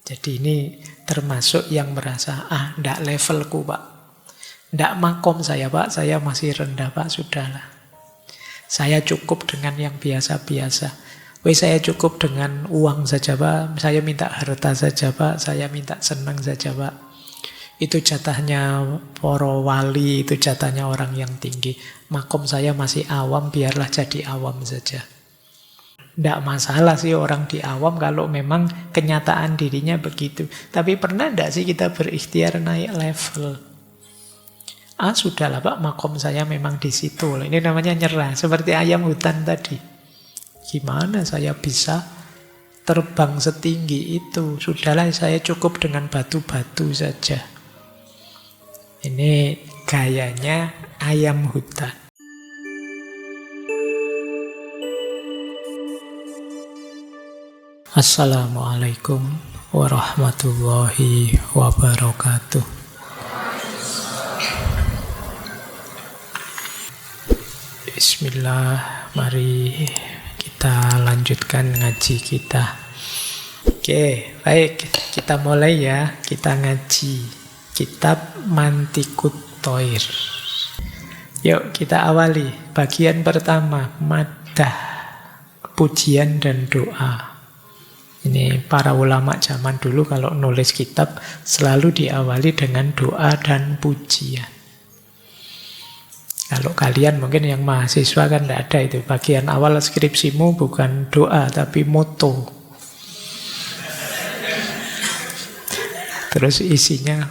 Jadi ini termasuk yang merasa, ndak levelku Pak. Ndak makom saya Pak, saya masih rendah Pak, sudahlah. Saya cukup dengan yang biasa-biasa. Saya cukup dengan uang saja Pak, saya minta harta saja Pak, saya minta senang saja Pak. Itu jatahnya para wali, itu jatahnya orang yang tinggi. Makom saya masih awam, biarlah jadi awam saja. Tidak masalah sih orang di awam kalau memang kenyataan dirinya begitu. Tapi pernah tidak sih kita berikhtiar naik level? Sudahlah Pak, makom saya memang di situ. Ini namanya nyerah, seperti ayam hutan tadi. Gimana saya bisa terbang setinggi itu? Sudahlah, saya cukup dengan batu-batu saja. Ini gayanya ayam hutan. Assalamualaikum warahmatullahi wabarakatuh. Bismillah, mari kita lanjutkan ngaji kita. Oke, baik, kita mulai ya. Kita ngaji kitab Mantikut Thoir. Yuk kita awali bagian pertama, madah, pujian dan doa. Ini para ulama zaman dulu kalau nulis kitab selalu diawali dengan doa dan pujian. Kalau kalian mungkin yang mahasiswa kan tidak ada itu. Bagian awal skripsimu bukan doa tapi moto. Terus isinya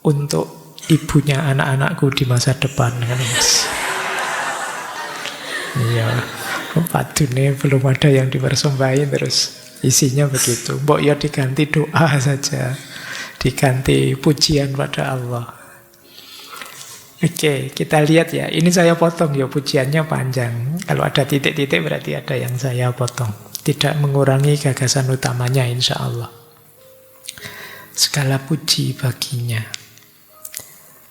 untuk ibunya anak-anakku di masa depan kan Mas. Iya, padune belum ada yang dipersembahin terus. Isinya begitu. Mbok ya diganti doa saja. Diganti pujian pada Allah. Oke, kita lihat ya. Ini saya potong ya, pujiannya panjang. Kalau ada titik-titik berarti ada yang saya potong. Tidak mengurangi gagasan utamanya insya Allah. Segala puji baginya.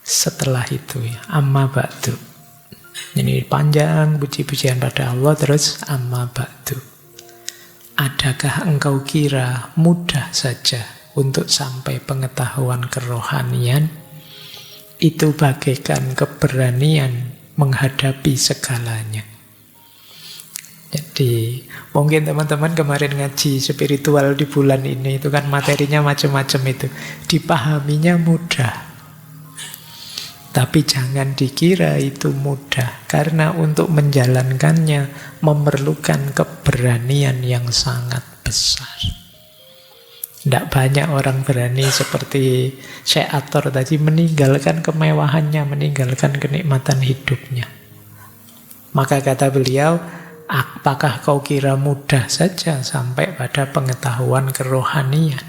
Setelah itu ya, amma ba'du. Ini panjang puji-pujian pada Allah, terus amma ba'du. Adakah engkau kira mudah saja untuk sampai pengetahuan kerohanian? Itu bagaikan keberanian menghadapi segalanya. Jadi mungkin teman-teman kemarin ngaji spiritual di bulan ini itu kan materinya macam-macam itu. Dipahaminya mudah. Tapi jangan dikira itu mudah, karena untuk menjalankannya memerlukan keberanian yang sangat besar. Tidak banyak orang berani seperti Syekh Ator tadi meninggalkan kemewahannya, meninggalkan kenikmatan hidupnya. Maka kata beliau, apakah kau kira mudah saja sampai pada pengetahuan kerohanian?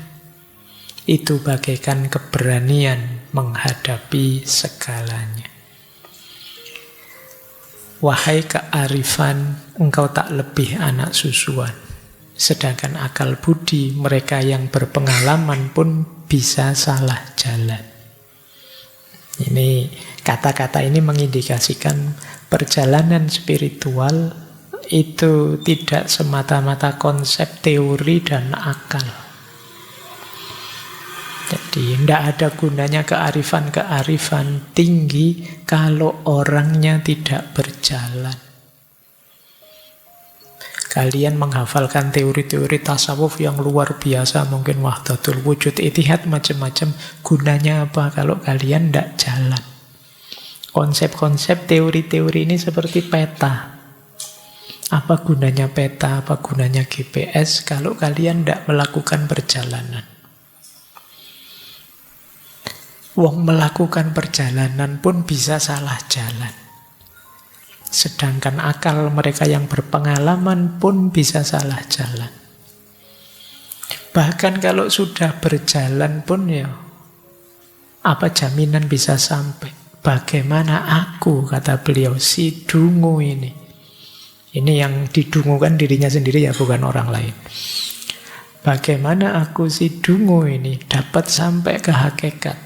Itu bagaikan keberanian menghadapi segalanya. Wahai kearifan, engkau tak lebih anak susuan. Sedangkan akal budi mereka yang berpengalaman pun bisa salah jalan. Ini kata-kata ini mengindikasikan perjalanan spiritual itu tidak semata-mata konsep teori dan akal. Jadi tidak ada gunanya kearifan-kearifan tinggi kalau orangnya tidak berjalan. Kalian menghafalkan teori-teori tasawuf yang luar biasa, mungkin wahdatul wujud, itihad, macam-macam. Gunanya apa kalau kalian tidak jalan? Konsep-konsep teori-teori ini seperti peta. Apa gunanya peta, apa gunanya GPS kalau kalian tidak melakukan perjalanan? Wong melakukan perjalanan pun bisa salah jalan. Sedangkan akal mereka yang berpengalaman pun bisa salah jalan. Bahkan kalau sudah berjalan pun ya, apa jaminan bisa sampai? Bagaimana aku, kata beliau, si dungu ini. Ini yang didungukan dirinya sendiri ya, bukan orang lain. Bagaimana aku si dungu ini dapat sampai ke hakikat?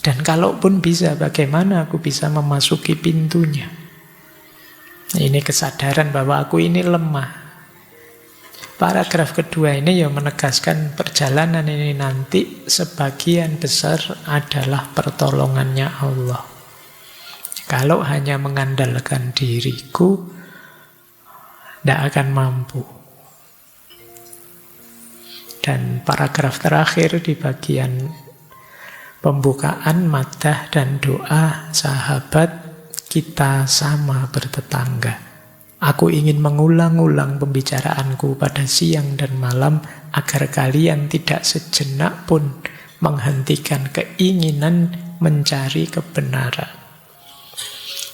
Dan kalaupun bisa, bagaimana aku bisa memasuki pintunya? Ini kesadaran bahwa aku ini lemah. Paragraf kedua ini ya menegaskan perjalanan ini nanti sebagian besar adalah pertolongannya Allah. Kalau hanya mengandalkan diriku, tidak akan mampu. Dan paragraf terakhir di bagian pembukaan, madah dan doa sahabat, kita sama bertetangga. Aku ingin mengulang-ulang pembicaraanku pada siang dan malam agar kalian tidak sejenak pun menghentikan keinginan mencari kebenaran.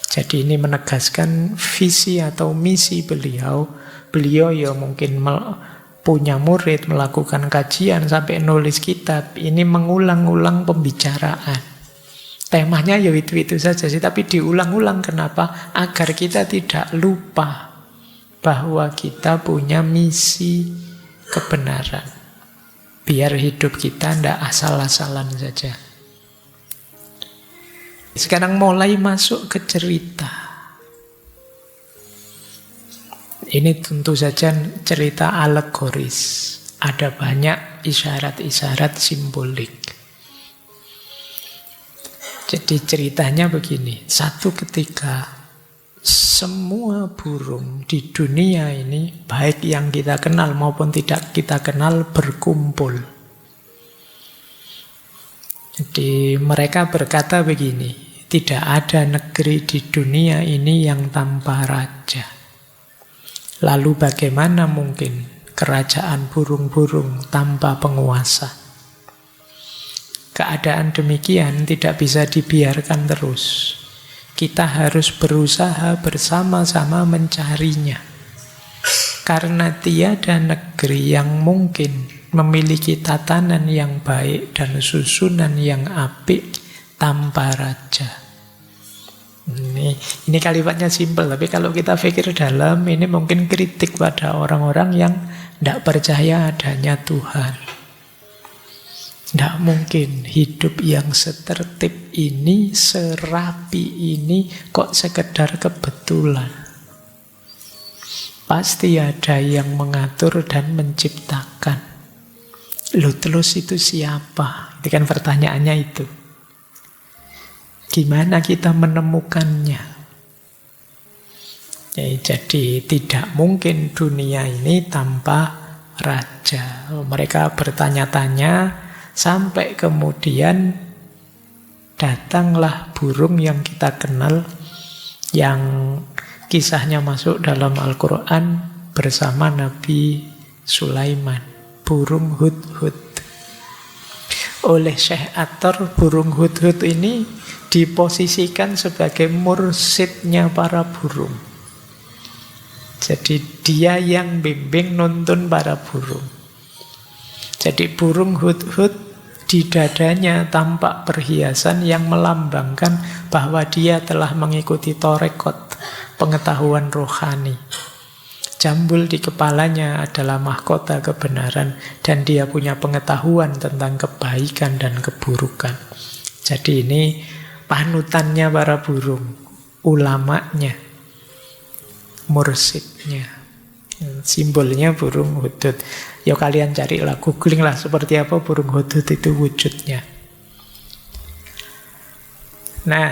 Jadi ini menegaskan visi atau misi beliau. Beliau ya mungkin punya murid, melakukan kajian sampai nulis kitab. Ini mengulang-ulang pembicaraan. Temanya ya itu-itu saja sih, tapi diulang-ulang. Kenapa? Agar kita tidak lupa bahwa kita punya misi kebenaran. Biar hidup kita tidak asal-asalan saja. Sekarang mulai masuk ke cerita. Ini tentu saja cerita alegoris. Ada banyak isyarat-isyarat simbolik. Jadi ceritanya begini. Satu ketika semua burung di dunia ini, baik yang kita kenal maupun tidak kita kenal, berkumpul. Jadi mereka berkata begini, tidak ada negeri di dunia ini yang tanpa raja. Lalu bagaimana mungkin kerajaan burung-burung tanpa penguasa? Keadaan demikian tidak bisa dibiarkan terus. Kita harus berusaha bersama-sama mencarinya. Karena tiada negeri yang mungkin memiliki tatanan yang baik dan susunan yang apik tanpa raja. Ini kalimatnya simpel, tapi kalau kita pikir dalam, ini mungkin kritik pada orang-orang yang tidak percaya adanya Tuhan. Tidak mungkin hidup yang setertib ini, serapi ini, kok sekedar kebetulan. Pasti ada yang mengatur dan menciptakan. Loh, terus itu siapa? Itu kan pertanyaannya itu. Gimana kita menemukannya? Jadi tidak mungkin dunia ini tanpa raja. Mereka bertanya-tanya sampai kemudian datanglah burung yang kita kenal, yang kisahnya masuk dalam Al-Quran bersama Nabi Sulaiman, burung hudhud. Oleh Syekh Athar, burung hudhud ini diposisikan sebagai mursidnya para burung. Jadi dia yang bimbing nuntun para burung. Jadi burung hudhud di dadanya tampak perhiasan yang melambangkan bahwa dia telah mengikuti torekot, pengetahuan rohani. Jambul di kepalanya adalah mahkota kebenaran dan dia punya pengetahuan tentang kebaikan dan keburukan. Jadi ini panutannya para burung, ulamanya, mursidnya. Simbolnya burung hudhud. Ya kalian carilah, googling lah seperti apa burung hudhud itu wujudnya. Nah,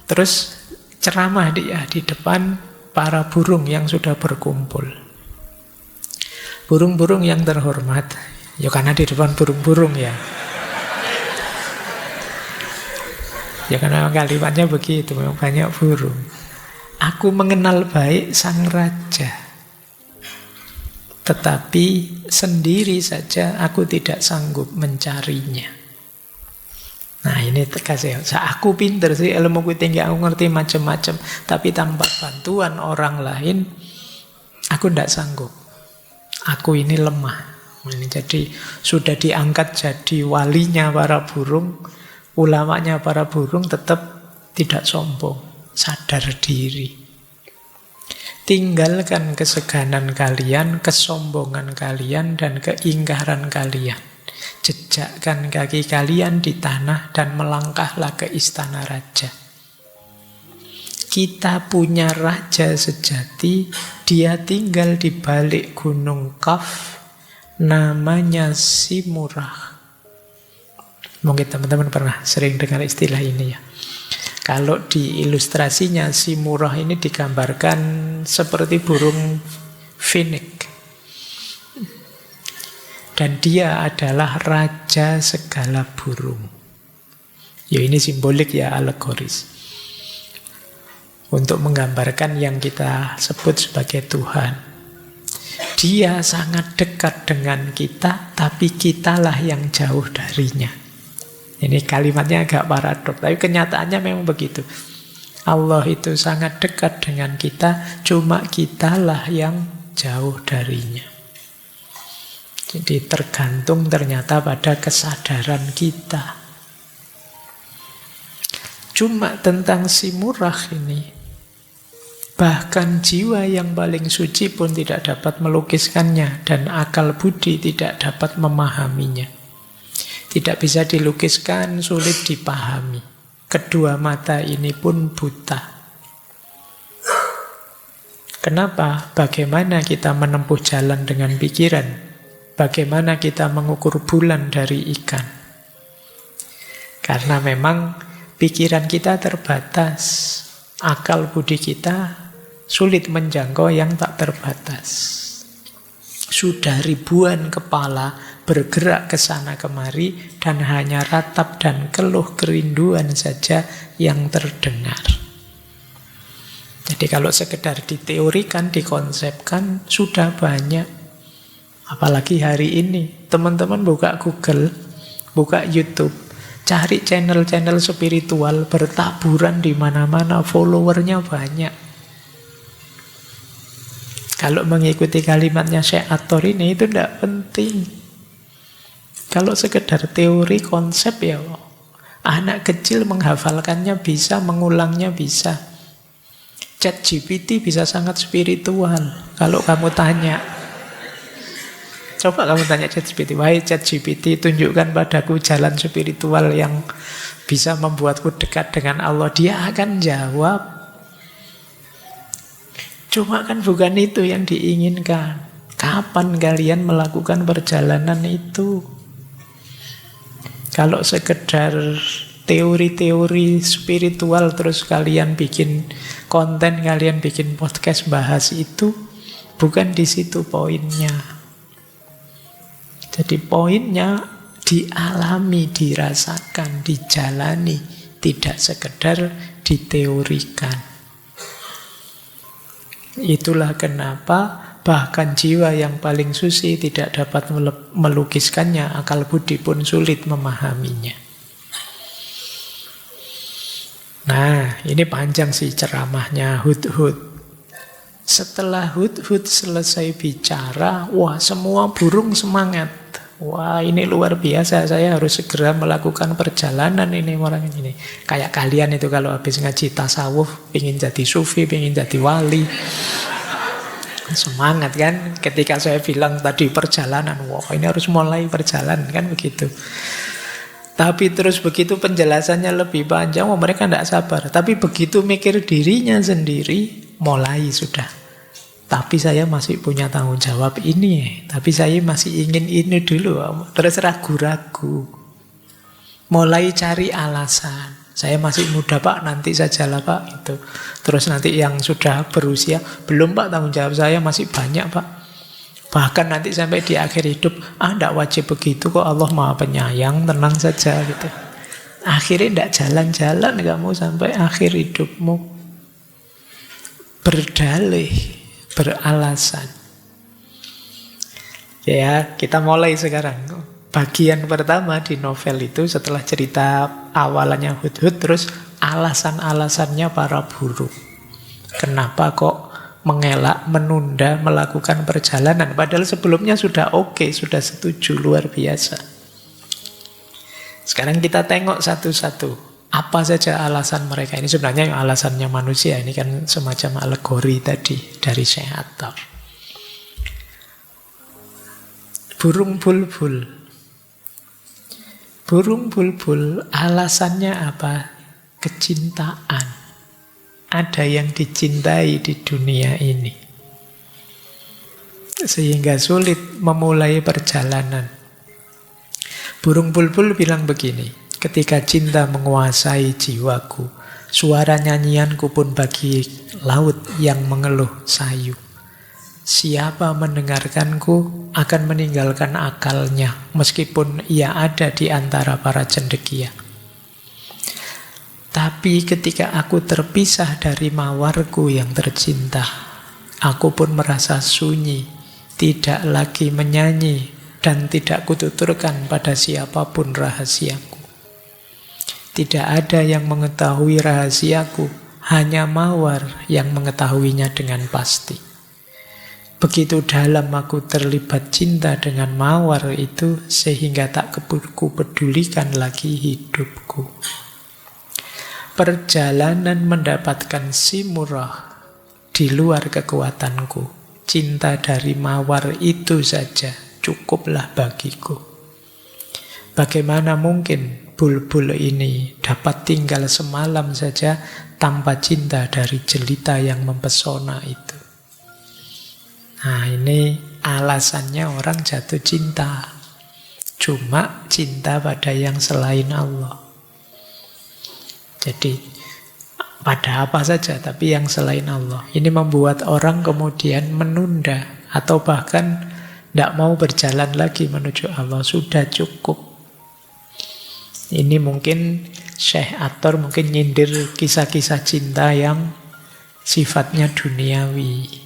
terus ceramah dia di depan para burung yang sudah berkumpul. Burung-burung yang terhormat, ya karena di depan burung-burung ya. Ya karena kalimatnya begitu, memang banyak burung. Aku mengenal baik sang raja, tetapi sendiri saja aku tidak sanggup mencarinya. Nah ini tegas ya. Aku pinter sih, ilmuku tinggi, aku ngerti macam-macam, tapi tanpa bantuan orang lain, aku tidak sanggup. Aku ini lemah. Ini jadi sudah diangkat jadi walinya para burung. Ulamanya para burung tetap tidak sombong, sadar diri. Tinggalkan keseganan kalian, kesombongan kalian, dan keingkaran kalian. Jejakkan kaki kalian di tanah dan melangkahlah ke istana raja. Kita punya raja sejati, dia tinggal di balik gunung Kaf, namanya Simurah. Mungkin teman-teman pernah sering dengar istilah ini ya. Kalau di ilustrasinya Simurah ini digambarkan seperti burung finik. Dan dia adalah raja segala burung. Ya ini simbolik ya, alegoris. Untuk menggambarkan yang kita sebut sebagai Tuhan. Dia sangat dekat dengan kita, tapi kitalah yang jauh darinya. Ini kalimatnya agak paradoks, tapi kenyataannya memang begitu. Allah itu sangat dekat dengan kita, cuma kitalah yang jauh darinya. Jadi tergantung ternyata pada kesadaran kita. Cuma tentang Simurah ini, bahkan jiwa yang paling suci pun tidak dapat melukiskannya, dan akal budi tidak dapat memahaminya. Tidak bisa dilukiskan, sulit dipahami. Kedua mata ini pun buta. Kenapa? Bagaimana kita menempuh jalan dengan pikiran? Bagaimana kita mengukur bulan dari ikan? Karena memang pikiran kita terbatas. Akal budi kita sulit menjangkau yang tak terbatas. Sudah ribuan kepala bergerak ke sana kemari dan hanya ratap dan keluh kerinduan saja yang terdengar. Jadi kalau sekedar diteorikan, dikonsepkan, sudah banyak. Apalagi hari ini, teman-teman buka Google, buka YouTube, cari channel-channel spiritual bertaburan di mana-mana, followernya banyak. Kalau mengikuti kalimatnya Syekh Athor ini itu tidak penting. Kalau sekedar teori konsep ya anak kecil menghafalkannya bisa, mengulangnya bisa. ChatGPT bisa sangat spiritual. Kalau kamu tanya, coba kamu tanya ChatGPT, wahai ChatGPT, tunjukkan padaku jalan spiritual yang bisa membuatku dekat dengan Allah. Dia akan jawab. Cuma kan bukan itu yang diinginkan. Kapan kalian melakukan perjalanan itu? Kalau sekedar teori-teori spiritual terus kalian bikin konten, kalian bikin podcast bahas itu, bukan di situ poinnya. Jadi poinnya dialami, dirasakan, dijalani, tidak sekedar diteorikan. Itulah kenapa bahkan jiwa yang paling suci tidak dapat melukiskannya, akal budi pun sulit memahaminya. Nah, ini panjang sih ceramahnya Hudhud. Setelah Hudhud selesai bicara, wah semua burung semangat. Wah ini luar biasa, saya harus segera melakukan perjalanan ini orang ini. Kayak kalian itu kalau habis ngaji tasawuf, ingin jadi sufi, ingin jadi wali. Semangat kan? Ketika saya bilang tadi perjalanan, wah ini harus mulai perjalanan kan begitu. Tapi terus begitu penjelasannya lebih panjang, wah mereka tidak sabar. Tapi begitu mikir dirinya sendiri, mulai sudah. Tapi saya masih punya tanggung jawab ini. Tapi saya masih ingin ini dulu. Terus ragu-ragu. Mulai cari alasan. Saya masih muda pak, nanti sajalah pak. Itu. Terus nanti yang sudah berusia, belum pak, tanggung jawab saya masih banyak pak. Bahkan nanti sampai di akhir hidup, tidak wajib begitu kok, Allah Maha Penyayang, tenang saja gitu. Akhirnya tidak jalan-jalan kamu sampai akhir hidupmu. Berdalih, beralasan. Ya, kita mulai sekarang. Bagian pertama di novel itu setelah cerita awalannya Hudhud, terus alasan-alasannya para burung. Kenapa kok mengelak, menunda melakukan perjalanan? Padahal sebelumnya sudah oke, sudah setuju, luar biasa. Sekarang kita tengok satu-satu. Apa saja alasan mereka? Ini sebenarnya alasannya manusia. Ini kan semacam alegori tadi dari Syekh Athor. Burung bulbul. Burung bulbul alasannya apa? Kecintaan. ada yang dicintai di dunia ini. Sehingga sulit memulai perjalanan. Burung bulbul bilang begini, ketika cinta menguasai jiwaku, suara nyanyianku pun bagi laut yang mengeluh sayu. Siapa mendengarkanku akan meninggalkan akalnya, meskipun ia ada di antara para cendekia. Tapi ketika aku terpisah dari mawarku yang tercinta, aku pun merasa sunyi, tidak lagi menyanyi, dan tidak kututurkan pada siapapun rahasiaku. Tidak ada yang mengetahui rahasiaku, hanya mawar yang mengetahuinya dengan pasti. Begitu dalam aku terlibat cinta dengan mawar itu, sehingga tak kupedulikan lagi hidupku. Perjalanan mendapatkan si murah di luar kekuatanku. Cinta dari mawar itu saja cukuplah bagiku. Bagaimana mungkin bulbul ini dapat tinggal semalam saja tanpa cinta dari jelita yang mempesona itu? Nah, ini alasannya orang jatuh cinta. Cuma cinta pada yang selain Allah. Jadi pada apa saja, tapi yang selain Allah. Ini membuat orang kemudian menunda atau bahkan tidak mau berjalan lagi menuju Allah. Sudah cukup. Ini mungkin Syekh Ator mungkin nyindir kisah-kisah cinta yang sifatnya duniawi.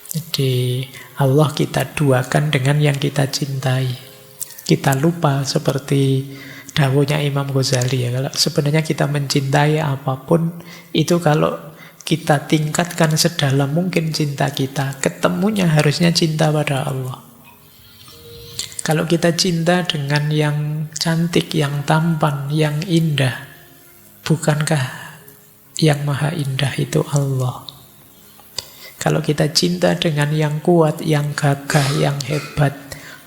Jadi Allah kita duakan dengan yang kita cintai. Kita lupa seperti dawuhnya Imam Ghazali ya. Kalau sebenarnya kita mencintai apapun, itu kalau kita tingkatkan sedalam mungkin cinta kita, ketemunya harusnya cinta pada Allah. Kalau kita cinta dengan yang cantik, yang tampan, yang indah, bukankah yang maha indah itu Allah? Kalau kita cinta dengan yang kuat, yang gagah, yang hebat,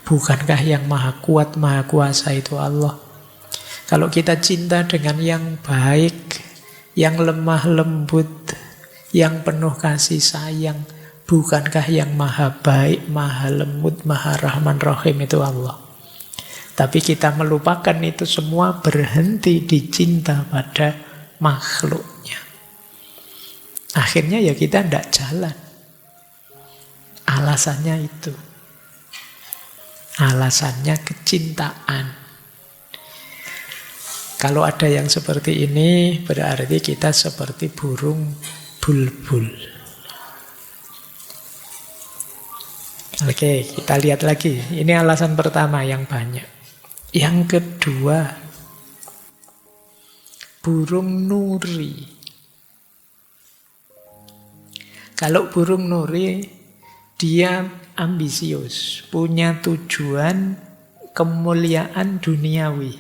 bukankah yang maha kuat, maha kuasa itu Allah? Kalau kita cinta dengan yang baik, yang lemah lembut, yang penuh kasih sayang, bukankah yang maha baik, maha lembut, maha rahman rahim itu Allah? Tapi kita melupakan itu semua, berhenti di cinta pada makhluknya. Akhirnya ya kita tidak jalan. Alasannya itu. Alasannya kecintaan. Kalau ada yang seperti ini, berarti kita seperti burung bulbul. Oke, kita lihat lagi. Ini alasan pertama yang banyak. Yang kedua, burung nuri. Kalau burung nuri, dia ambisius, punya tujuan kemuliaan duniawi.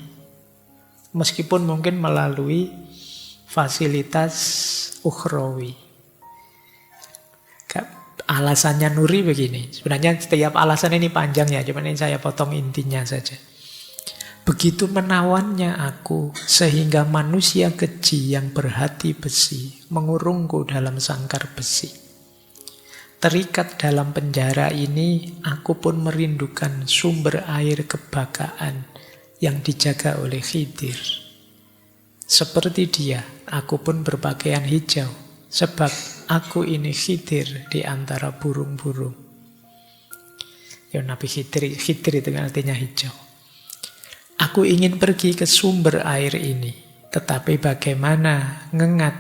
Meskipun mungkin melalui fasilitas ukhrawi. Alasannya nuri begini. Sebenarnya setiap alasan ini panjang ya, cuma ini saya potong intinya saja. Begitu menawannya aku, sehingga manusia keji yang berhati besi mengurungku dalam sangkar besi. Terikat dalam penjara ini, aku pun merindukan sumber air kebakaan yang dijaga oleh Khidir. Seperti dia, aku pun berpakaian hijau, sebab aku ini Khidir di antara burung-burung. Ya, Nabi Khidir itu artinya hijau. Aku ingin pergi ke sumber air ini, tetapi bagaimana ngengat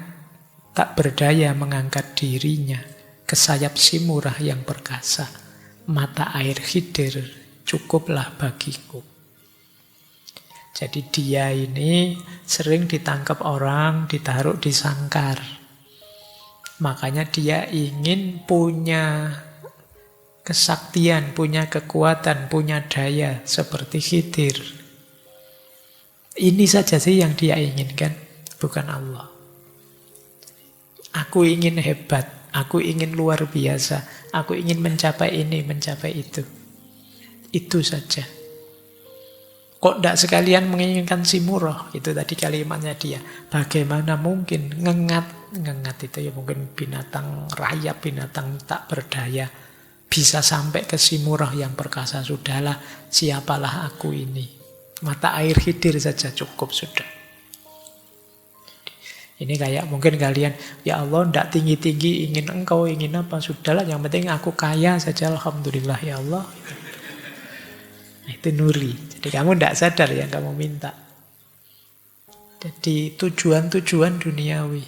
tak berdaya mengangkat dirinya ke sayap si murah yang perkasa. Mata air Khidir cukuplah bagiku. Jadi dia ini sering ditangkap orang, ditaruh di sangkar. Makanya dia ingin punya kesaktian, punya kekuatan, punya daya seperti Khidir. Ini saja sih yang dia inginkan, bukan Allah. Aku ingin hebat, aku ingin luar biasa, aku ingin mencapai ini, mencapai itu. Itu saja. Kok tidak sekalian menginginkan si murah? Itu tadi kalimatnya dia. Bagaimana mungkin ngengat itu ya mungkin binatang rayap, binatang tak berdaya. Bisa sampai ke si murah yang perkasa. Sudahlah, siapalah aku ini. Mata air Khidir saja cukup sudah. Ini kayak mungkin kalian, ya Allah tidak tinggi-tinggi ingin engkau, ingin apa. Sudahlah yang penting aku kaya saja, alhamdulillah ya Allah. Itu nuri. Jadi kamu tidak sadar yang kamu minta. Jadi tujuan-tujuan duniawi.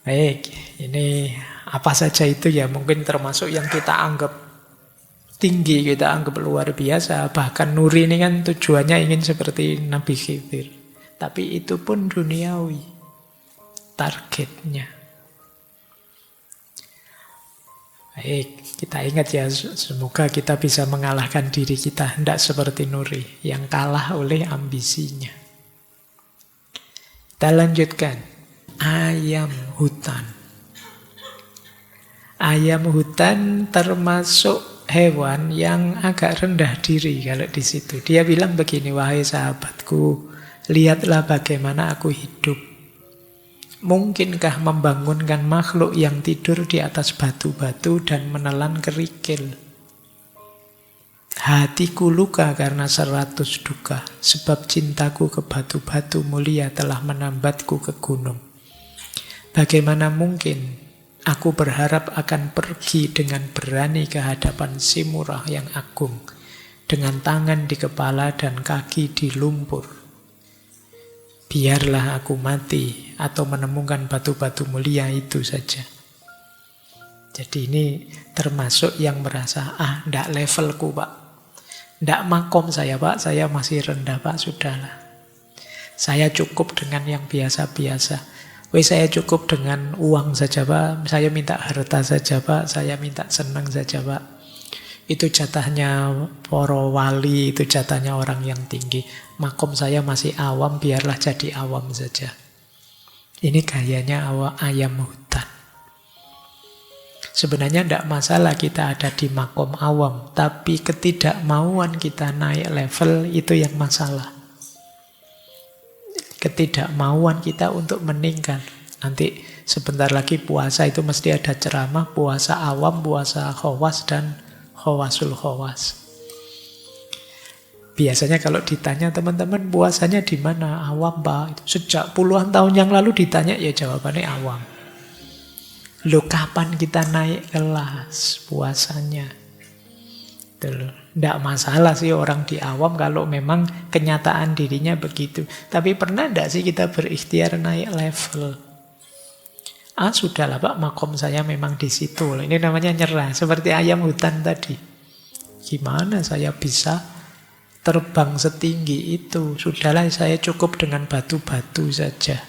Baik, ini apa saja itu ya mungkin termasuk yang kita anggap tinggi, kita anggap luar biasa. Bahkan nuri ini kan tujuannya ingin seperti Nabi Khidir. Tapi itu pun duniawi targetnya. Baik, kita ingat ya, semoga kita bisa mengalahkan diri kita. Tidak seperti Nuri, yang kalah oleh ambisinya. Kita lanjutkan. Ayam hutan. Ayam hutan termasuk hewan yang agak rendah diri kalau di situ. Dia bilang begini, wahai sahabatku, lihatlah bagaimana aku hidup. Mungkinkah membangunkan makhluk yang tidur di atas batu-batu dan menelan kerikil? Hatiku luka karena 100 duka, sebab cintaku ke batu-batu mulia telah menambatku ke gunung. Bagaimana mungkin aku berharap akan pergi dengan berani ke hadapan si murah yang agung, dengan tangan di kepala dan kaki di lumpur. Biarlah aku mati atau menemukan batu-batu mulia itu saja. Jadi ini termasuk yang merasa, ndak levelku pak. Ndak makom saya pak, saya masih rendah pak, sudahlah. Saya cukup dengan yang biasa-biasa. Saya cukup dengan uang saja pak, saya minta harta saja pak, saya minta senang saja pak. Itu jatahnya para wali, itu jatahnya orang yang tinggi. Makom saya masih awam, biarlah jadi awam saja. Ini gayanya ayam hutan. Sebenarnya tidak masalah kita ada di makom awam, tapi ketidakmauan kita naik level itu yang masalah. Ketidakmauan kita untuk meningkat. Nanti sebentar lagi puasa itu mesti ada ceramah, puasa awam, puasa khawas, dan khawasul khawas. Biasanya kalau ditanya teman-teman puasanya di mana? Awam pak. Sejak puluhan tahun yang lalu ditanya ya jawabannya awam. Loh kapan kita naik kelas puasanya? Tidak masalah sih orang di awam kalau memang kenyataan dirinya begitu. Tapi pernah tidak sih kita berikhtiar naik level? Sudahlah pak, makom saya memang di situ. Ini namanya nyerah, seperti ayam hutan tadi. Gimana saya bisa terbang setinggi itu? Sudahlah, saya cukup dengan batu-batu saja.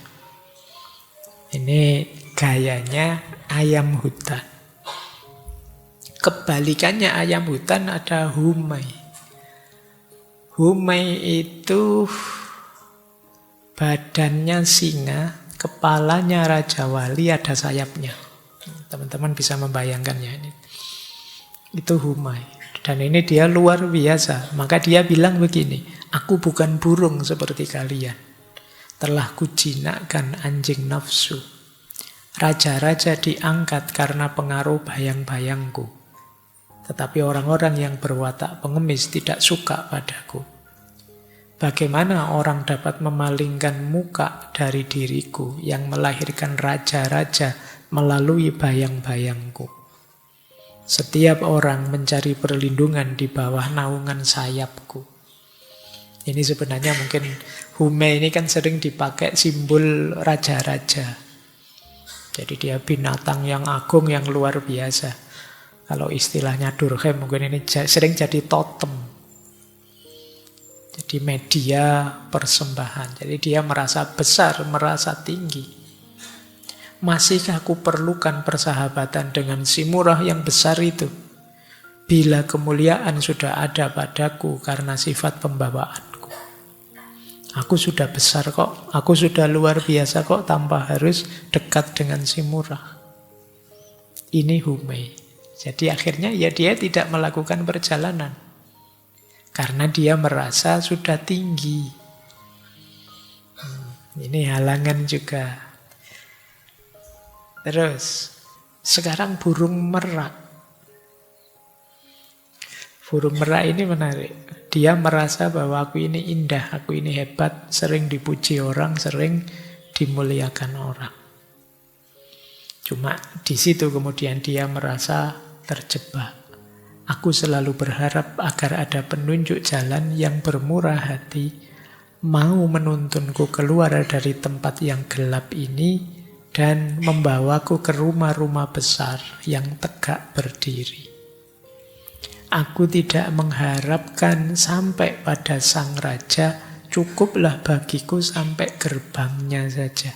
Ini gayanya ayam hutan. Kebalikannya ayam hutan ada humai. Humai itu badannya singa, kepalanya Raja Wali, ada sayapnya. Teman-teman bisa membayangkannya ini. Itu humai. Dan ini dia luar biasa. Maka dia bilang begini, aku bukan burung seperti kalian. Telah kujinakkan anjing nafsu. Raja-raja diangkat karena pengaruh bayang-bayangku. Tetapi orang-orang yang berwatak pengemis tidak suka padaku. Bagaimana orang dapat memalingkan muka dari diriku yang melahirkan raja-raja melalui bayang-bayangku? Setiap orang mencari perlindungan di bawah naungan sayapku. Ini sebenarnya mungkin humai ini kan sering dipakai simbol raja-raja. Jadi dia binatang yang agung, yang luar biasa. Kalau istilahnya Durkheim mungkin ini sering jadi totem. Jadi media persembahan. Jadi dia merasa besar, merasa tinggi. Masihkah aku perlukan persahabatan dengan si murah yang besar itu? Bila kemuliaan sudah ada padaku karena sifat pembawaanku. Aku sudah besar kok, aku sudah luar biasa kok tanpa harus dekat dengan si murah. Ini humai. Jadi akhirnya ya dia tidak melakukan perjalanan. Karena dia merasa sudah tinggi. Ini halangan juga. Terus, sekarang burung merak. Burung merak ini menarik. Dia merasa bahwa aku ini indah, aku ini hebat, sering dipuji orang, sering dimuliakan orang. Cuma di situ kemudian dia merasa terjebak. Aku selalu berharap agar ada penunjuk jalan yang bermurah hati, mau menuntunku keluar dari tempat yang gelap ini dan membawaku ke rumah-rumah besar yang tegak berdiri. Aku tidak mengharapkan sampai pada sang raja, cukuplah bagiku sampai gerbangnya saja.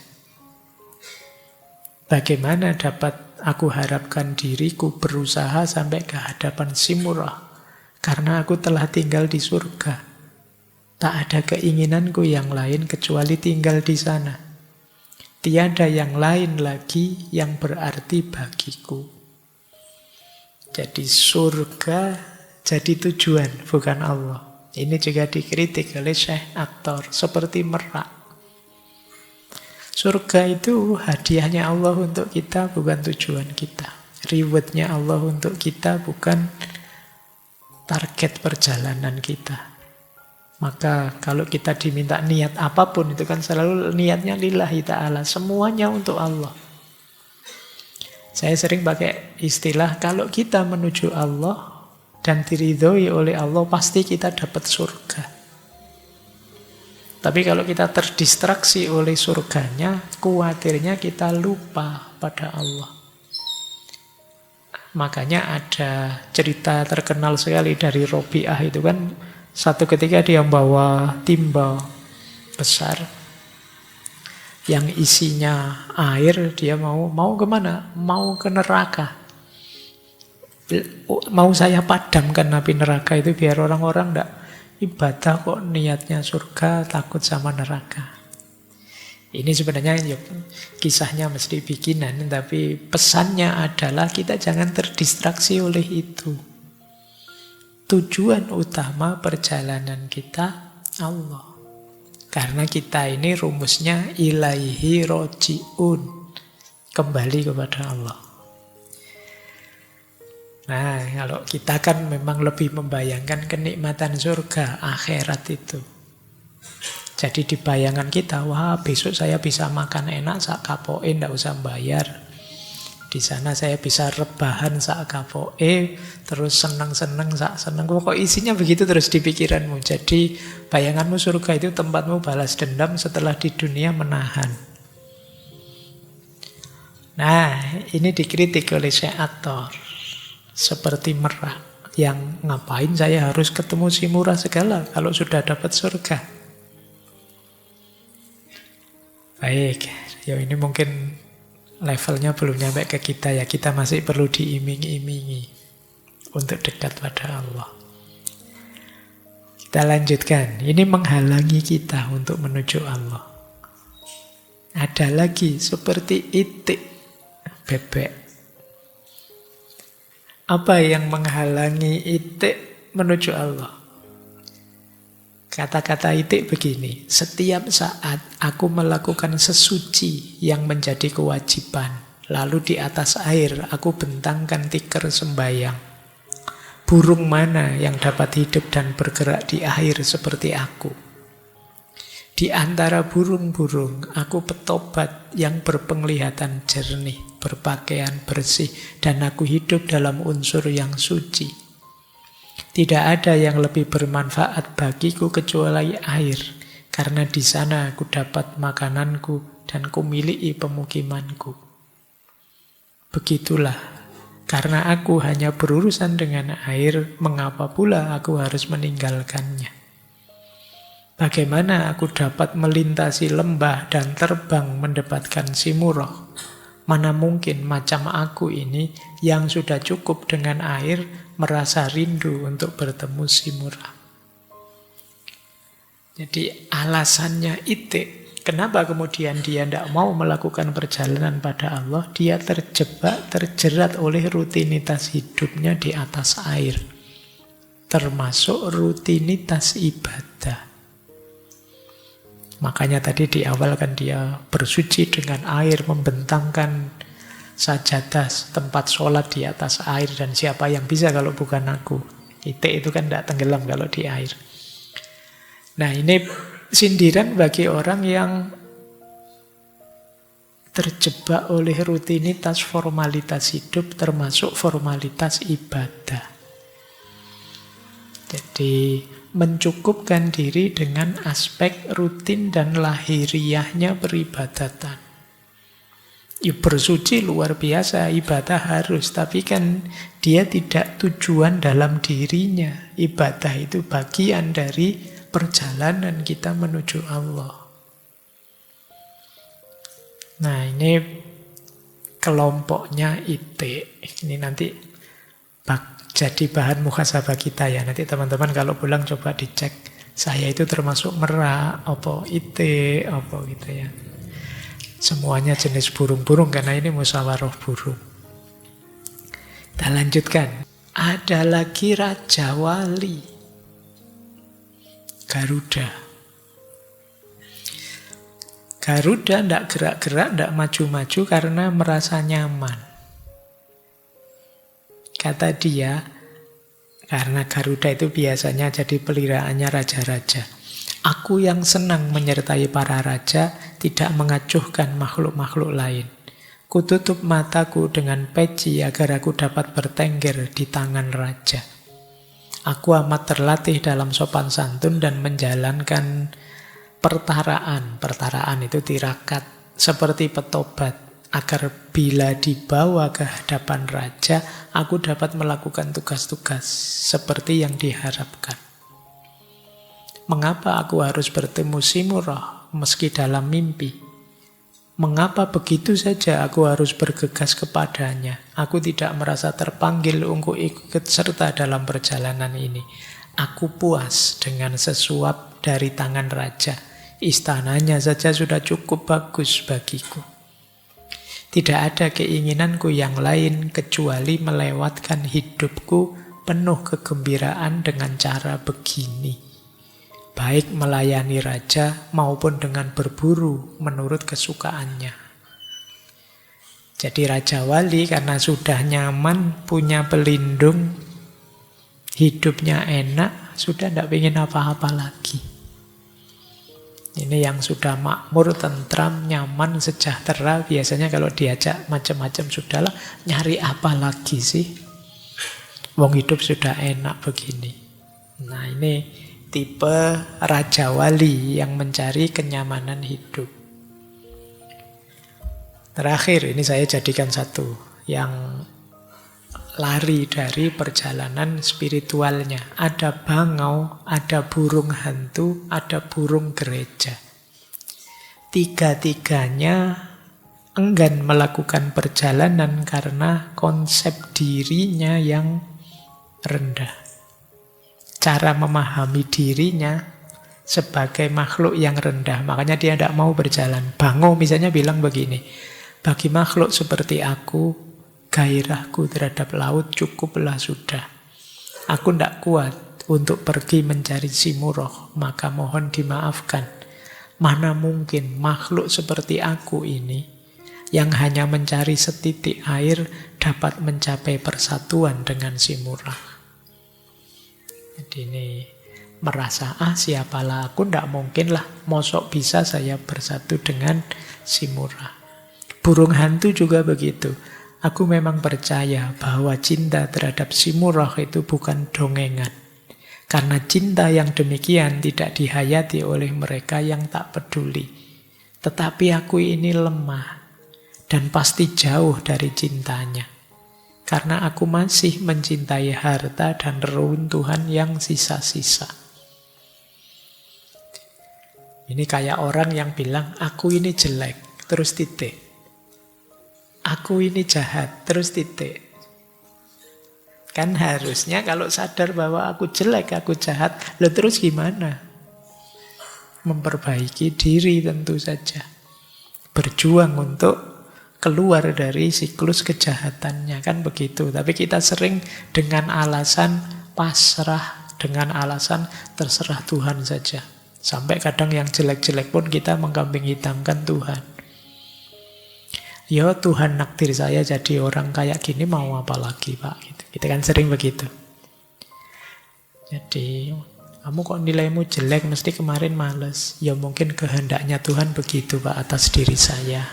Bagaimana dapat aku harapkan diriku berusaha sampai ke hadapan si murah? Karena aku telah tinggal di surga. Tak ada keinginanku yang lain kecuali tinggal di sana. Tiada yang lain lagi yang berarti bagiku. Jadi surga jadi tujuan, bukan Allah. Ini juga dikritik oleh Syekh Aktor, seperti merak. Surga itu hadiahnya Allah untuk kita, bukan tujuan kita. Rewardnya Allah untuk kita, bukan target perjalanan kita. Maka kalau kita diminta niat apapun, itu kan selalu niatnya lillahi ta'ala. Semuanya untuk Allah. Saya sering pakai istilah, kalau kita menuju Allah dan diridhoi oleh Allah, pasti kita dapat surga. Tapi kalau kita terdistraksi oleh surganya, khawatirnya kita lupa pada Allah. Makanya ada cerita terkenal sekali dari Robi'ah itu kan, satu ketika dia membawa timba besar yang isinya air, dia mau kemana? Mau ke neraka. Mau saya padamkan api neraka itu biar orang-orang enggak ibadah kok niatnya surga, takut sama neraka. Ini sebenarnya kisahnya mesti bikinan, tapi pesannya adalah kita jangan terdistraksi oleh itu. Tujuan utama perjalanan kita Allah. Karena kita ini rumusnya ilaihi roji'un. Kembali kepada Allah. Nah, kalau kita kan memang lebih membayangkan kenikmatan surga, akhirat itu. Jadi di bayangan kita, wah besok saya bisa makan enak sak kapoke, ndak usah bayar. Di sana saya bisa rebahan sak kapoke, terus seneng-seneng sak seneng. Kok isinya begitu terus di pikiranmu. Jadi bayanganmu surga itu tempatmu balas dendam setelah di dunia menahan. Nah, ini dikritik oleh Syekh Aktor. Seperti merak yang ngapain saya harus ketemu si murah segala kalau sudah dapat surga. Baik, ya ini mungkin levelnya belum nyampe ke kita ya. Kita masih perlu diiming-imingi untuk dekat pada Allah. Kita lanjutkan. Ini menghalangi kita untuk menuju Allah. Ada lagi seperti itik bebek. Apa yang menghalangi itik menuju Allah? Kata-kata itik begini, setiap saat aku melakukan sesuci yang menjadi kewajiban, lalu di atas air aku bentangkan tikar sembahyang. Burung mana yang dapat hidup dan bergerak di air seperti aku? Di antara burung-burung, aku petobat yang berpenglihatan jernih, berpakaian bersih, dan aku hidup dalam unsur yang suci. Tidak ada yang lebih bermanfaat bagiku kecuali air, karena di sana aku dapat makananku dan kumiliki pemukimanku. Begitulah, karena aku hanya berurusan dengan air, mengapa pula aku harus meninggalkannya? Bagaimana aku dapat melintasi lembah dan terbang mendapatkan si murah? Mana mungkin macam aku ini yang sudah cukup dengan air merasa rindu untuk bertemu si murah. Jadi alasannya itik, kenapa kemudian dia tidak mau melakukan perjalanan pada Allah? Dia terjebak, terjerat oleh rutinitas hidupnya di atas air. termasuk rutinitas ibadah. Makanya tadi di awal kan dia bersuci dengan air, membentangkan sajadah tempat sholat di atas air, dan siapa yang bisa kalau bukan aku. Itik itu kan tidak tenggelam kalau di air. Nah, ini sindiran bagi orang yang terjebak oleh rutinitas formalitas hidup, termasuk formalitas ibadah. Jadi mencukupkan diri dengan aspek rutin dan lahiriahnya peribadatan. Ya, bersuci luar biasa, ibadah harus, tapi kan dia tidak tujuan dalam dirinya. Ibadah itu bagian dari perjalanan kita menuju Allah. Nah, ini kelompoknya itik. Ini nanti jadi bahan muhasabah kita ya. Nanti teman-teman kalau pulang coba dicek. Saya itu termasuk merak, apa itik, apa gitu ya. Semuanya jenis burung-burung karena ini musyawarah burung. Kita lanjutkan. Ada lagi Raja Wali, Garuda. Garuda tidak gerak-gerak, tidak maju-maju karena merasa nyaman. Kata dia, karena Garuda itu biasanya jadi peliharaannya raja-raja. Aku yang senang menyertai para raja, tidak mengacuhkan makhluk-makhluk lain. Kututup mataku dengan peci agar aku dapat bertengger di tangan raja. Aku amat terlatih dalam sopan santun dan menjalankan pertaraan. Pertaraan itu tirakat, seperti petobat, agar bila dibawa ke hadapan raja, aku dapat melakukan tugas-tugas seperti yang diharapkan. Mengapa aku harus bertemu Simurah meski dalam mimpi? Mengapa begitu saja aku harus bergegas kepadanya? Aku tidak merasa terpanggil untuk ikut serta dalam perjalanan ini. Aku puas dengan sesuap dari tangan raja. Istananya saja sudah cukup bagus bagiku. Tidak ada keinginanku yang lain kecuali melewatkan hidupku penuh kegembiraan dengan cara begini. Baik melayani raja maupun dengan berburu menurut kesukaannya. Jadi Raja Wali karena sudah nyaman, punya pelindung, hidupnya enak, sudah tidak ingin apa-apa lagi. Ini yang sudah makmur, tentram, nyaman, sejahtera, biasanya kalau diajak macam-macam sudahlah, nyari apa lagi sih? Wong hidup sudah enak begini. Nah, ini tipe Raja Wali yang mencari kenyamanan hidup. Terakhir, ini saya jadikan satu yang lari dari perjalanan spiritualnya. Ada bangau, ada burung hantu, ada burung gereja. Tiga-tiganya enggan melakukan perjalanan karena konsep dirinya yang rendah. Cara memahami dirinya sebagai makhluk yang rendah. Makanya dia tidak mau berjalan. Bangau misalnya bilang begini, bagi makhluk seperti aku, gairahku terhadap laut cukuplah sudah. Aku tidak kuat untuk pergi mencari Simurah, maka mohon dimaafkan. Mana mungkin makhluk seperti aku ini, yang hanya mencari setitik air, dapat mencapai persatuan dengan Simurah. Jadi ini merasa, siapalah aku, tidak mungkin lah, mosok bisa saya bersatu dengan Simurah. Burung hantu juga begitu. Aku memang percaya bahwa cinta terhadap Simurah itu bukan dongengan. Karena cinta yang demikian tidak dihayati oleh mereka yang tak peduli. Tetapi aku ini lemah dan pasti jauh dari cintanya. Karena aku masih mencintai harta dan reruntuhan yang sisa-sisa. Ini kayak orang yang bilang, aku ini jelek, terus titik. Aku ini jahat, terus titik. Kan harusnya kalau sadar bahwa aku jelek, aku jahat, lalu terus gimana? Memperbaiki diri tentu saja. Berjuang untuk keluar dari siklus kejahatannya, kan begitu. Tapi kita sering dengan alasan pasrah, dengan alasan terserah Tuhan saja. Sampai kadang yang jelek-jelek pun kita mengkambing hitamkan Tuhan. Ya Tuhan nakdir saya jadi orang kayak gini, mau apa lagi Pak? Gitu. Kita kan sering begitu. Jadi kamu kok nilaimu jelek, mesti kemarin males. Ya mungkin kehendaknya Tuhan begitu Pak atas diri saya.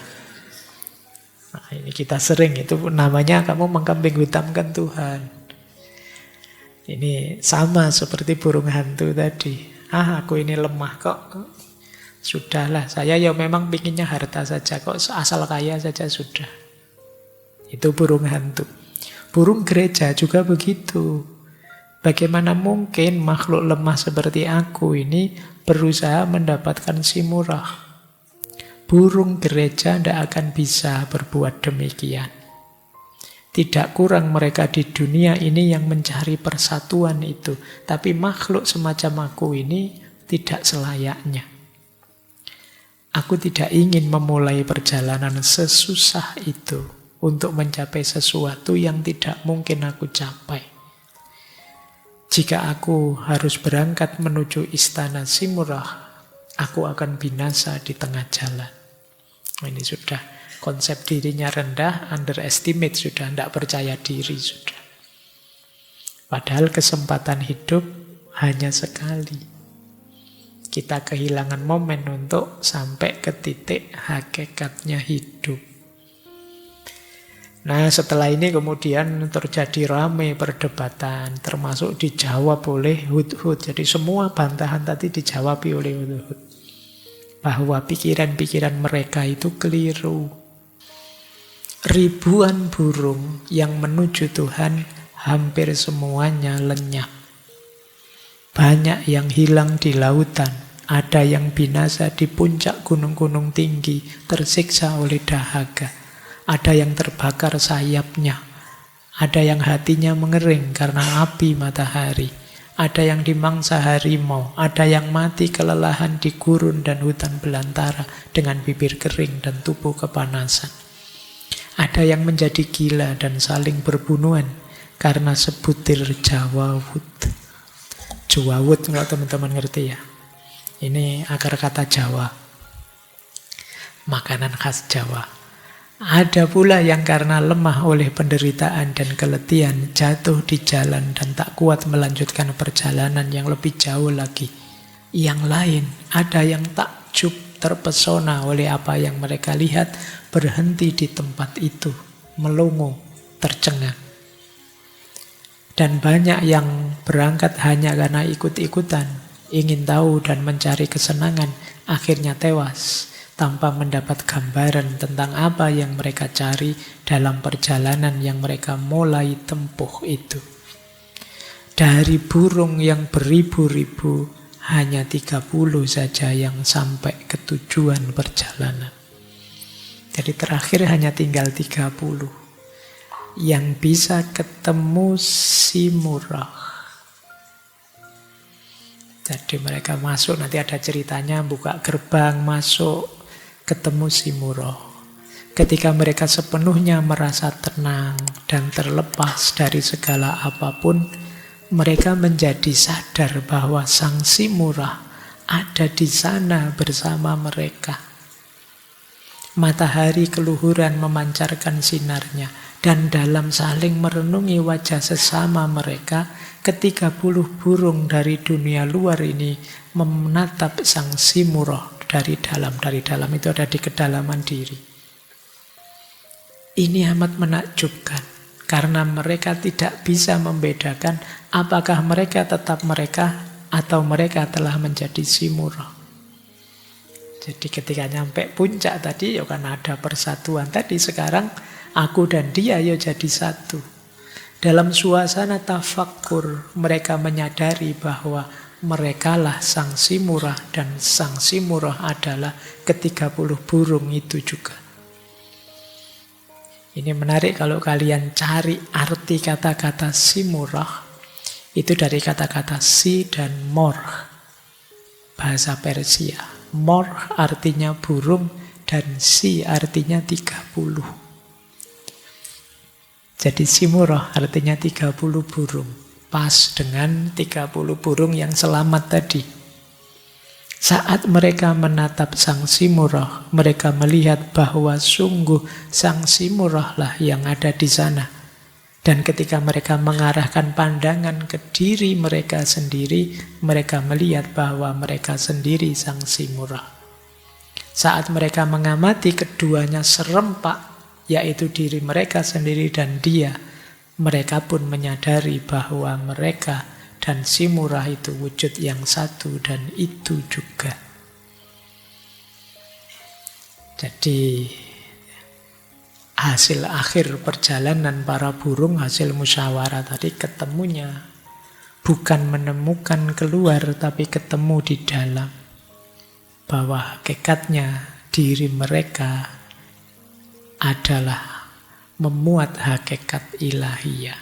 Nah, ini kita sering, itu namanya kamu mengkambing hitamkan Tuhan. Ini sama seperti burung hantu tadi. Aku ini lemah kok. Sudahlah, saya ya memang pinginnya harta saja kok, asal kaya saja sudah. Itu burung hantu. Burung gereja juga begitu. Bagaimana mungkin makhluk lemah seperti aku ini berusaha mendapatkan si murah? Burung gereja tidak akan bisa berbuat demikian. Tidak kurang mereka di dunia ini yang mencari persatuan itu. Tapi makhluk semacam aku ini tidak selayaknya. Aku tidak ingin memulai perjalanan sesusah itu untuk mencapai sesuatu yang tidak mungkin aku capai. Jika aku harus berangkat menuju istana Simurah, aku akan binasa di tengah jalan. Ini sudah konsep dirinya rendah, underestimate sudah, tidak percaya diri sudah. Padahal kesempatan hidup hanya sekali. Kita kehilangan momen untuk sampai ke titik hakikatnya hidup. Nah, setelah ini kemudian terjadi ramai perdebatan, termasuk dijawab oleh Hudhud. Jadi semua bantahan tadi dijawab oleh Hudhud. Bahwa pikiran-pikiran mereka itu keliru. Ribuan burung yang menuju Tuhan hampir semuanya lenyap. Banyak yang hilang di lautan. Ada yang binasa di puncak gunung-gunung tinggi, tersiksa oleh dahaga. Ada yang terbakar sayapnya. Ada yang hatinya mengering karena api matahari. Ada yang dimangsa harimau. Ada yang mati kelelahan di gurun dan hutan belantara dengan bibir kering dan tubuh kepanasan. Ada yang menjadi gila dan saling berbunuhan karena sebutir jawawut. Jawawut, kalau teman-teman ngerti ya. Ini akar kata Jawa. Makanan khas Jawa. Ada pula yang karena lemah oleh penderitaan dan keletihan jatuh di jalan dan tak kuat melanjutkan perjalanan yang lebih jauh lagi. Yang lain, ada yang takjub, terpesona oleh apa yang mereka lihat, berhenti di tempat itu, melongo, tercengang. Dan banyak yang berangkat hanya karena ikut-ikutan, ingin tahu dan mencari kesenangan, akhirnya tewas tanpa mendapat gambaran tentang apa yang mereka cari dalam perjalanan yang mereka mulai tempuh itu. Dari burung yang beribu-ribu, hanya 30 saja yang sampai ke tujuan perjalanan. Jadi terakhir hanya tinggal 30 yang bisa ketemu si murah. Jadi mereka masuk, nanti ada ceritanya, buka gerbang, masuk, ketemu si murah. Ketika mereka sepenuhnya merasa tenang dan terlepas dari segala apapun, mereka menjadi sadar bahwa sang si murah ada di sana bersama mereka. Matahari keluhuran memancarkan sinarnya, dan dalam saling merenungi wajah sesama mereka, 30 burung dari dunia luar ini menatap sang si murah dari dalam. Dari dalam itu ada di kedalaman diri. Ini amat menakjubkan, karena mereka tidak bisa membedakan apakah mereka tetap mereka atau mereka telah menjadi si murah. Jadi ketika nyampe puncak tadi, ya kan ada persatuan tadi, sekarang aku dan dia ya jadi satu. Dalam suasana tafakkur, mereka menyadari bahwa merekalah sang si murah dan sang si murah adalah ke-30 burung itu juga. Ini menarik kalau kalian cari arti kata-kata si murah, itu dari kata-kata si dan mor, bahasa Persia. Mor artinya burung dan si artinya 30. Jadi si murah artinya 30 burung. Pas dengan 30 burung yang selamat tadi. Saat mereka menatap Sang Simurgh, mereka melihat bahwa sungguh Sang Simurgh lah yang ada di sana. Dan ketika mereka mengarahkan pandangan ke diri mereka sendiri, mereka melihat bahwa mereka sendiri Sang Simurgh. Saat mereka mengamati keduanya serempak, yaitu diri mereka sendiri dan dia, mereka pun menyadari bahwa mereka dan Simurgh itu wujud yang satu dan itu juga. Jadi hasil akhir perjalanan para burung, hasil musyawarah tadi ketemunya bukan menemukan keluar, tapi ketemu di dalam. Bahwa hakikatnya diri mereka adalah memuat hakikat ilahiyah.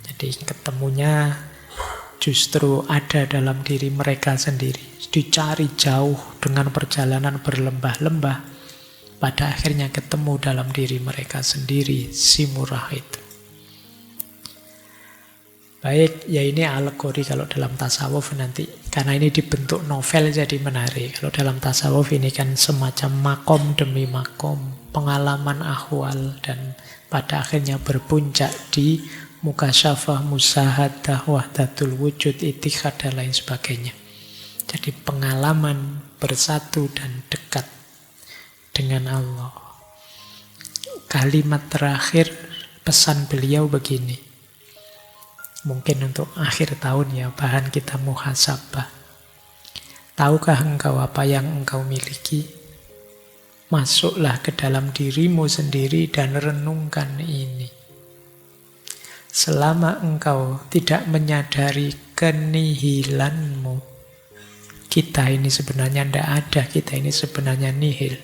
Jadi ketemunya justru ada dalam diri mereka sendiri. Dicari jauh dengan perjalanan berlembah-lembah, pada akhirnya ketemu dalam diri mereka sendiri, Simurgh itu. Baik, ya ini alegori kalau dalam tasawuf nanti. Karena ini dibentuk novel jadi menarik. Kalau dalam tasawuf ini kan semacam makom demi makom, pengalaman ahwal, dan pada akhirnya berpuncak di mukasyafah, musahadah, wahdatul wujud, itikad, dan lain sebagainya. Jadi pengalaman bersatu dan dekat dengan Allah. Kalimat terakhir pesan beliau begini. Mungkin untuk akhir tahun ya, bahan kita muhasabah. Tahukah engkau apa yang engkau miliki? Masuklah ke dalam dirimu sendiri dan renungkan ini. Selama engkau tidak menyadari kenihilanmu, kita ini sebenarnya tidak ada, kita ini sebenarnya nihil.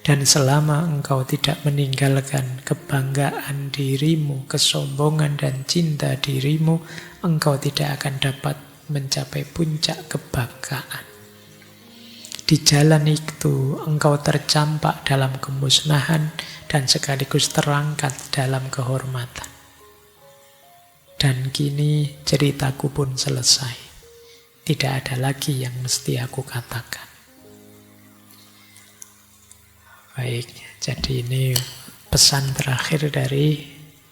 Dan selama engkau tidak meninggalkan kebanggaan dirimu, kesombongan dan cinta dirimu, engkau tidak akan dapat mencapai puncak kebanggaan. Di jalan itu engkau tercampak dalam kemusnahan dan sekaligus terangkat dalam kehormatan. Dan kini ceritaku pun selesai. Tidak ada lagi yang mesti aku katakan. Baik, jadi ini pesan terakhir dari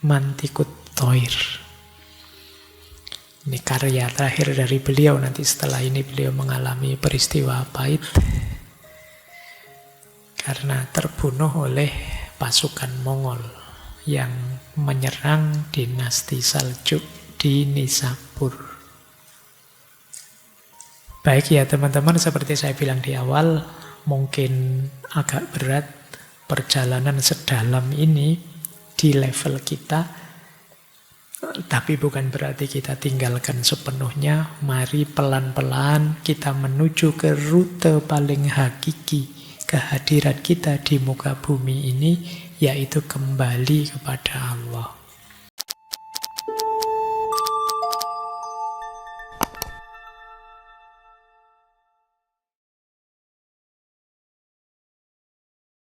Mantikut Thoir. Ini karya terakhir dari beliau. Nanti setelah ini beliau mengalami peristiwa pahit karena terbunuh oleh pasukan Mongol yang menyerang dinasti Saljuk di Nishapur. Baik ya teman-teman, seperti saya bilang di awal, mungkin agak berat perjalanan sedalam ini di level kita, tapi bukan berarti kita tinggalkan sepenuhnya. Mari pelan-pelan kita menuju ke rute paling hakiki kehadiran kita di muka bumi ini, yaitu kembali kepada Allah.